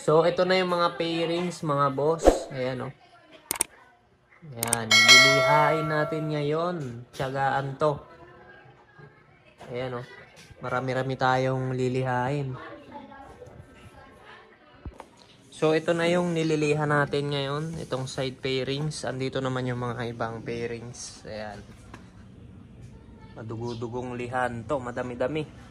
So, ito na yung mga pairings, mga boss. Ayan, oh. Ayan, lilihain natin ngayon. Tiyagaan to. Ayan, oh. Marami-rami tayong lilihain. So, ito na yung nililiha natin ngayon. Itong side pairings. Andito naman yung mga ibang pairings. Ayan. Madugo-dugong lihan to. Madami-dami.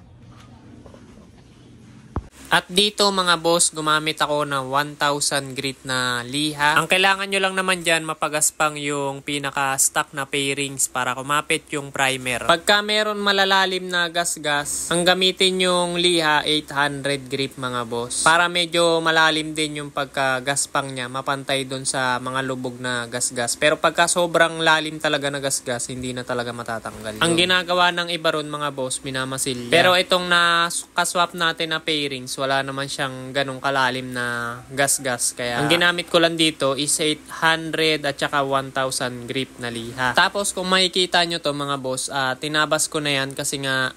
At dito mga boss, gumamit ako ng 1,000 grit na liha. Ang kailangan nyo lang naman dyan, mapagaspang yung pinaka-stock na pairings para kumapit yung primer. Pagka meron malalalim na gas-gas, ang gamitin yung liha 800 grit mga boss. Para medyo malalim din yung pagka-gaspang niya, mapantay dun sa mga lubog na gas-gas. Pero pagka sobrang lalim talaga na gas-gas, hindi na talaga matatanggal yun. Ang ginagawa ng iba ron mga boss, minamasilya. Pero itong nakaswap natin na pairings, wala naman siyang ganong kalalim na gas-gas. Kaya ang ginamit ko lang dito is 800 at saka 1,000 grip na liha. Tapos kung makikita nyo to mga boss, tinabas ko na yan kasi nga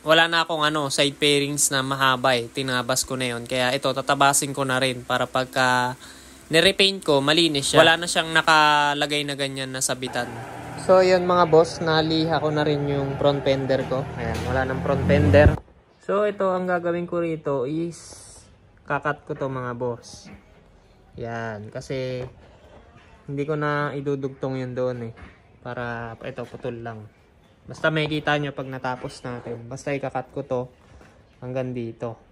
wala na akong side pairings na mahaba eh. Tinabas ko na yun. Kaya ito tatabasin ko na rin para pagka nirepaint ko, malinis siya. Wala na siyang nakalagay na ganyan na sabitan. So yun mga boss, naliha ko na rin yung front fender ko. Ayan, wala nang front fender. So, ito ang gagawin ko rito is kakat ko to mga boss. Yan. Kasi hindi ko na idudugtong yun doon eh. Para ito putol lang. Basta may kita nyo pag natapos natin. Basta ikakat ko to hanggang dito.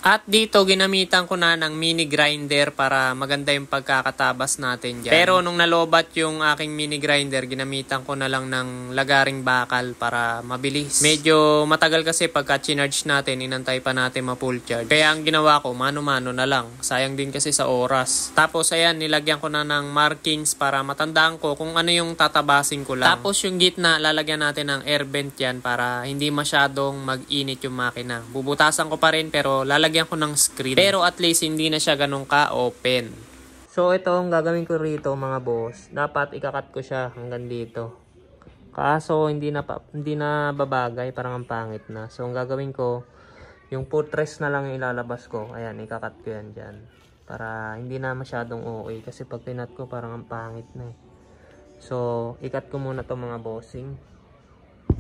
At dito, ginamitan ko na ng mini grinder para maganda yung pagkakatabas natin dyan. Pero nung nalobat yung aking mini grinder, ginamitan ko na lang ng lagaring bakal para mabilis. Medyo matagal kasi pagka chinarge natin, inantay pa natin ma-full charge. Kaya ang ginawa ko, mano-mano na lang. Sayang din kasi sa oras. Tapos ayan, nilagyan ko na ng markings para matandaan ko kung ano yung tatabasin ko lang. Tapos yung gitna, lalagyan natin ng air vent yan para hindi masyadong mag-init yung makina. Bubutasan ko pa rin pero lalagyan ko ng screen. Pero at least hindi na siya ganun ka-open. So ito ang gagawin ko rito mga boss. Dapat ikakat ko siya hanggang dito. Kaso hindi na babagay, parang ang pangit na. So ang gagawin ko, yung footrest na lang yung ilalabas ko. Ayan, ikakat ko yan dyan. Para hindi na masyadong okay. Kasi pag pinat ko parang ang pangit na eh. So ikat ko muna to mga bossing.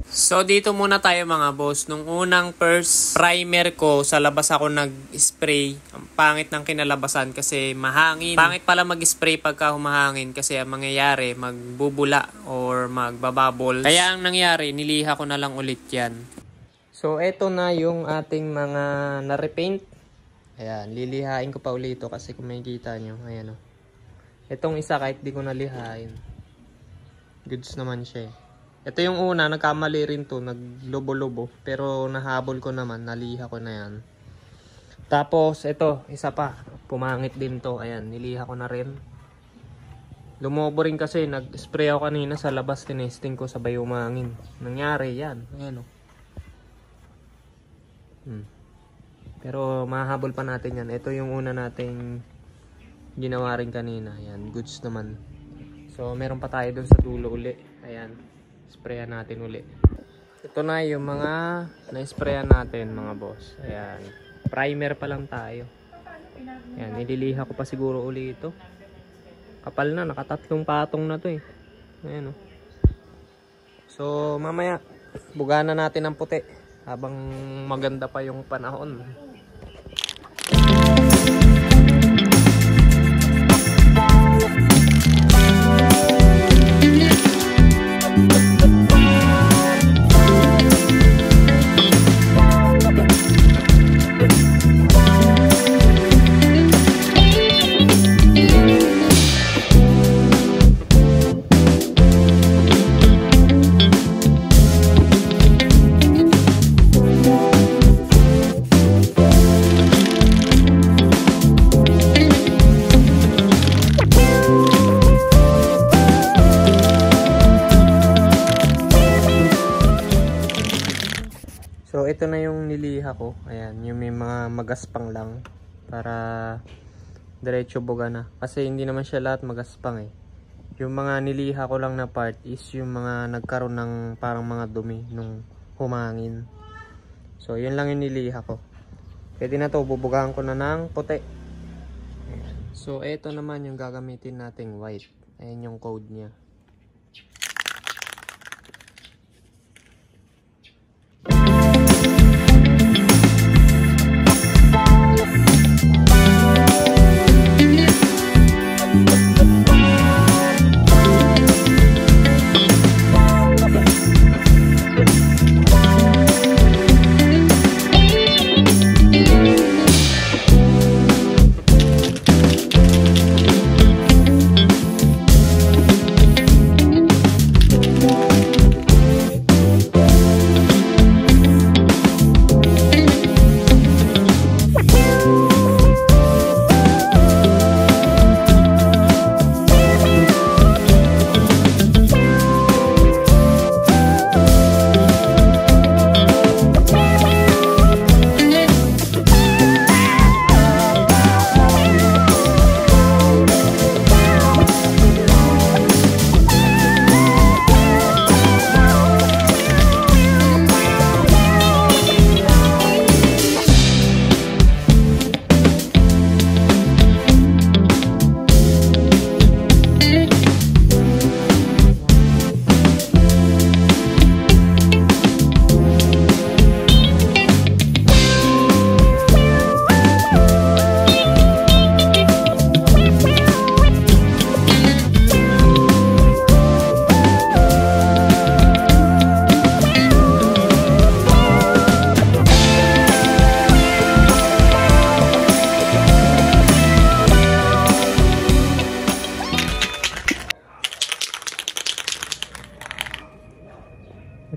So dito muna tayo mga boss. Nung unang first primer ko, sa labas ako nag-spray. Ang pangit ng kinalabasan kasi mahangin. Pangit pala mag-spray pagka humahangin kasi ang mangyayari magbubula or magbababol. Kaya ang nangyari, niliha ko na lang ulit yan. So eto na yung ating mga na-repaint. Ayan, lilihain ko pa ulit ito kasi kung makikita nyo, ayan o. Itong isa kahit di ko nalihain, goods naman siya eh. Ito yung una, nagkamali rin to, naglobo-lobo. Pero nahabol ko naman, naliha ko na yan. Tapos, ito, isa pa. Pumangit din to. Ayan, niliha ko na rin. Lumobo rin kasi, nag-spray ako kanina sa labas, tinesting ko sabay umangin. Nangyari yan. Ayan o. Pero mahabol pa natin yan. Ito yung una nating ginawa rin kanina. Ayan, goods naman. So, meron pa tayo dun sa dulo uli. Ayan. Sprayan natin uli. Ito na yung mga na-sprayan natin mga boss. Ayan. Primer pa lang tayo. Ayan. Nililiha ko pa siguro uli ito. Kapal na. Nakatatlong patong na to eh. Ayan o. So mamaya buga na natin ng puti. Habang maganda pa yung panahon. So ito na yung niliha ko. Ayan, yung may mga magaspang lang para diretso buga na. Kasi hindi naman siya lahat magaspang eh. Yung mga niliha ko lang na part is yung mga nagkaroon ng parang mga dumi nung humangin. So yun lang yung niliha ko. Pwede na to, bubugahan ko na ng puti. So, ito naman yung gagamitin nating white. Ayan yung code niya.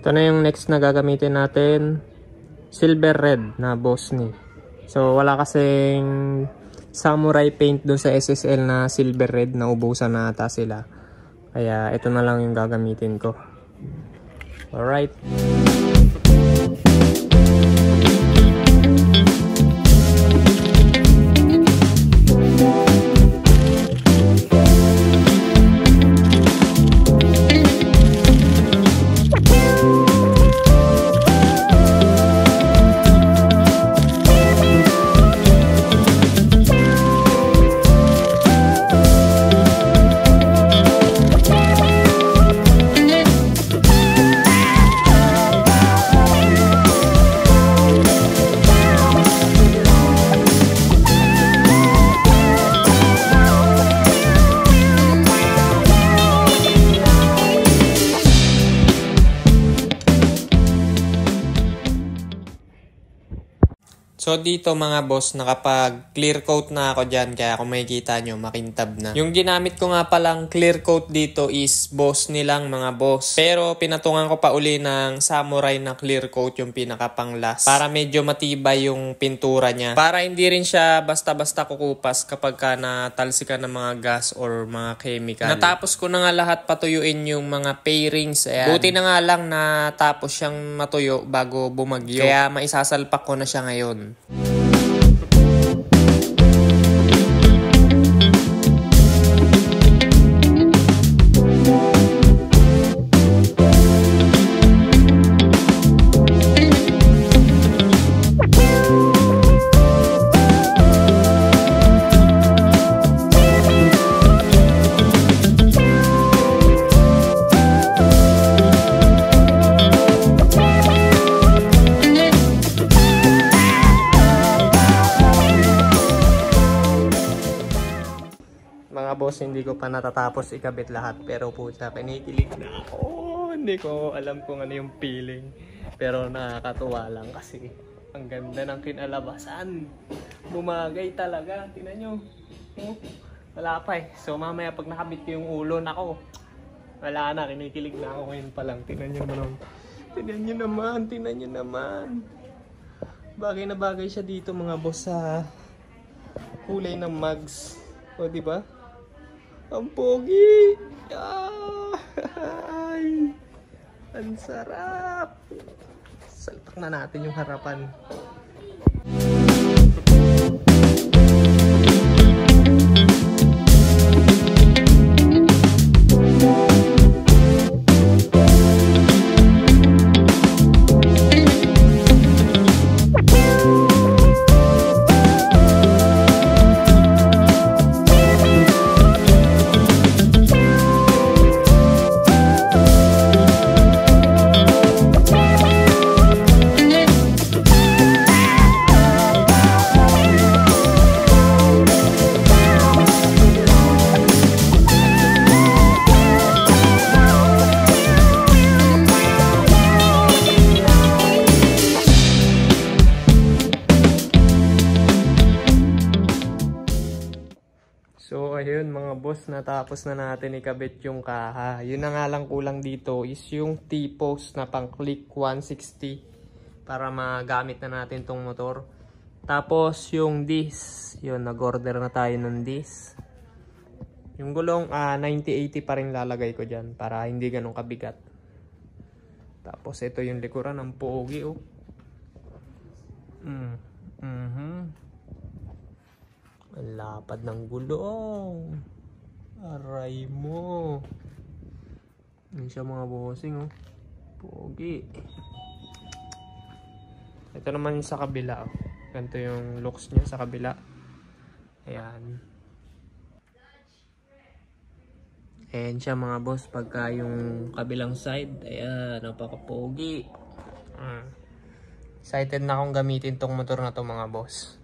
Ito na yung next na gagamitin natin, silver red na Bosni. So wala kasing samurai paint doon sa SSL na silver red, na ubusan na ata sila. Kaya ito na lang yung gagamitin ko. Alright. So dito mga boss, nakapag clear coat na ako dyan, kaya kung makikita nyo, makintab na. Yung ginamit ko nga palang clear coat dito is Bosni lang mga boss. Pero pinatungan ko pa uli ng samurai na clear coat, yung pinaka pang last, para medyo matibay yung pintura niya. Para hindi rin siya basta-basta kukupas kapag ka natalsikan ng mga gas or mga chemical. Natapos ko na nga lahat patuyuin yung mga pairings. Ayan. Buti na nga lang natapos siyang matuyo bago bumagyo. Kaya maisasalpak ko na siya ngayon. Mga boss, hindi ko pa natatapos ikabit lahat, pero pucha, kinikilig na ako. Hindi ko alam kung ano yung feeling, pero nakakatuwa lang kasi ang ganda ng kinalabasan. Bumagay talaga, tingnan nyo. Wala pa eh. So mamaya pag nakabit ko yung ulo, nako, wala na, kinikilig na ako ngayon pa lang. Tingnan nyo naman. Tingnan nyo naman, tingnan nyo naman. Bagay na bagay siya dito mga boss sa kulay ng mugs. O diba? Ang pogi! Ay! Ang sarap! Salpak na natin yung harapan. boss, natapos na natin ikabit yung kaha. Yun na nga lang kulang dito is yung T-post na pang click 160 para magamit na natin tong motor. Tapos yung disc, yun, nag-order na tayo ng disc. Yung gulong 90-80 pa rin lalagay ko dyan para hindi ganun kabigat. Tapos ito yung likuran, ang pogi oh. Ang lapad ng gulong. Aray mo. Yan siya mga bossing oh. Pogi. Ito naman yung sa kabila oh. Ganito yung looks niya sa kabila. Ayan. Ayan siya mga boss pagka yung kabilang side. Ayan, napaka-pogi. Excited na akong gamitin tong motor na to mga boss.